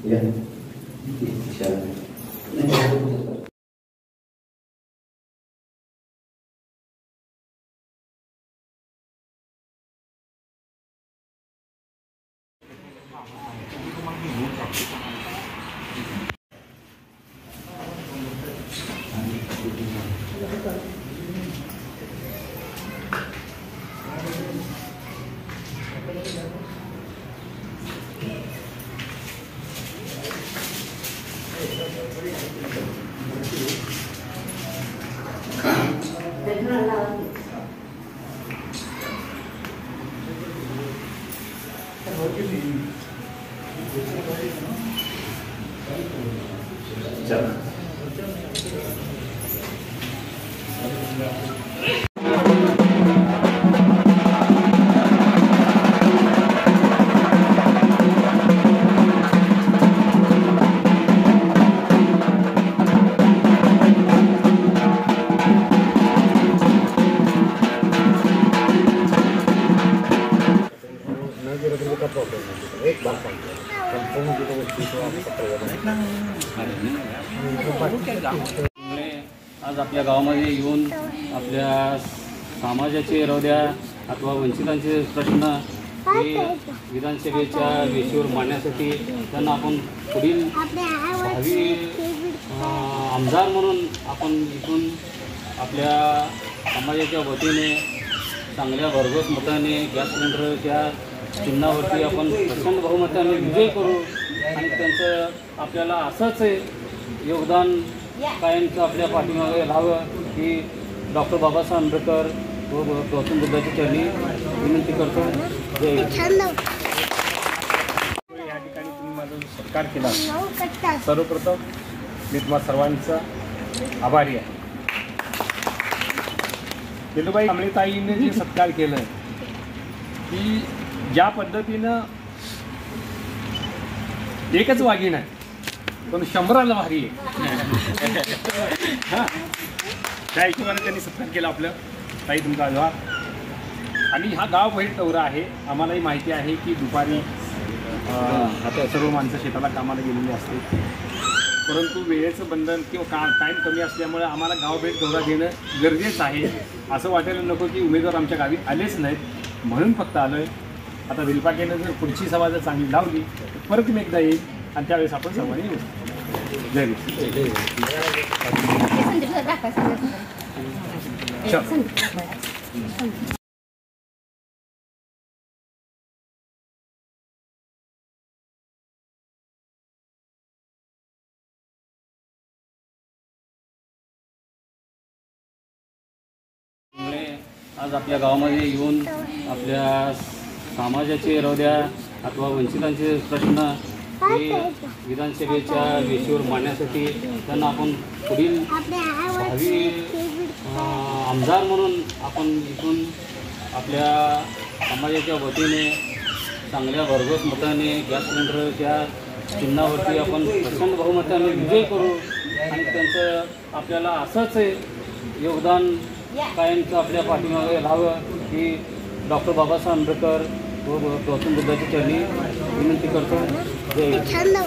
Ya, bisa. आज आपल्या गावामध्ये येऊन आपल्या समाजाचे राहूद्या अथवा वंचितांचे प्रश्न हे विधानसभेच्या वेशीवर मांडण्यासाठी त्यांना आपण पुढील भावी आमदार म्हणून आपण इथून आपल्या समाजाच्या वतीने चांगल्या भरघोस मताने गॅस सिलेंडरच्या चिन्हावरती आपण प्रचंड बहुमताने विजय करू आणि त्यांचं आपल्याला असंच योगदान कायमचं आपल्या पाठीमागे राहावं ही डॉक्टर बाबासाहेब आंबेडकर व गौतम बुद्धाच्या चरणी विनंती करतो. जय या ठिकाणी तुम्ही माझा सत्कार केला, सर्वप्रथम मी तुम्हा सर्वांचा आभारी आहे. वेलूबाई कांबळेताईने जे सत्कार केलं की ज्या पद्धतीनं एकच वाघीण आहे पण 100ला भारी आहे हां, त्या हिशोबाने त्यांनी सत्कार केला आपलं. ताई तुमचा आभार. आणि हा गाव भेट दौरा आहे. आम्हालाही माहिती आहे की दुपारी आता सर्व माणसं शेताला कामाला गेलेली असते, परंतु वेळेचं बंधन किंवा टाईम कमी असल्यामुळे आम्हाला गाव भेट दौरा देणं गरजेचं आहे. असं वाटायला नको की उमेदवार आमच्या गावी आलेच नाहीत म्हणून फक्त आलो आहे. आता विलपाकेनं जर पुढची सभा जर चांगली लावली तर परत मी एकदा येईल आणि त्यावेळेस आपण सर्वांनी येऊ. जय आज आपल्या गावामध्ये येऊन आपल्या समाजाचे राहू द्या अथवा वंचितांचे प्रश्न हे विधानसभेच्या वेशीवर मांडण्यासाठी त्यांना आपण पुढील भावी आमदार म्हणून आपण इथून आपल्या समाजाच्या वतीने चांगल्या भरघोस मताने गॅस सिलेंडरच्या चिन्हावरती आपण प्रचंड बहुमताने विजय करू आणि त्यांचं आपल्याला असंच योगदान कायमचं आपल्या पाठीमागे राहावं ही डॉक्टर बाबासाहेब आंबेडकर व गौतम बुद्धाच्या चरणी विनंती करतो. जय हिंद.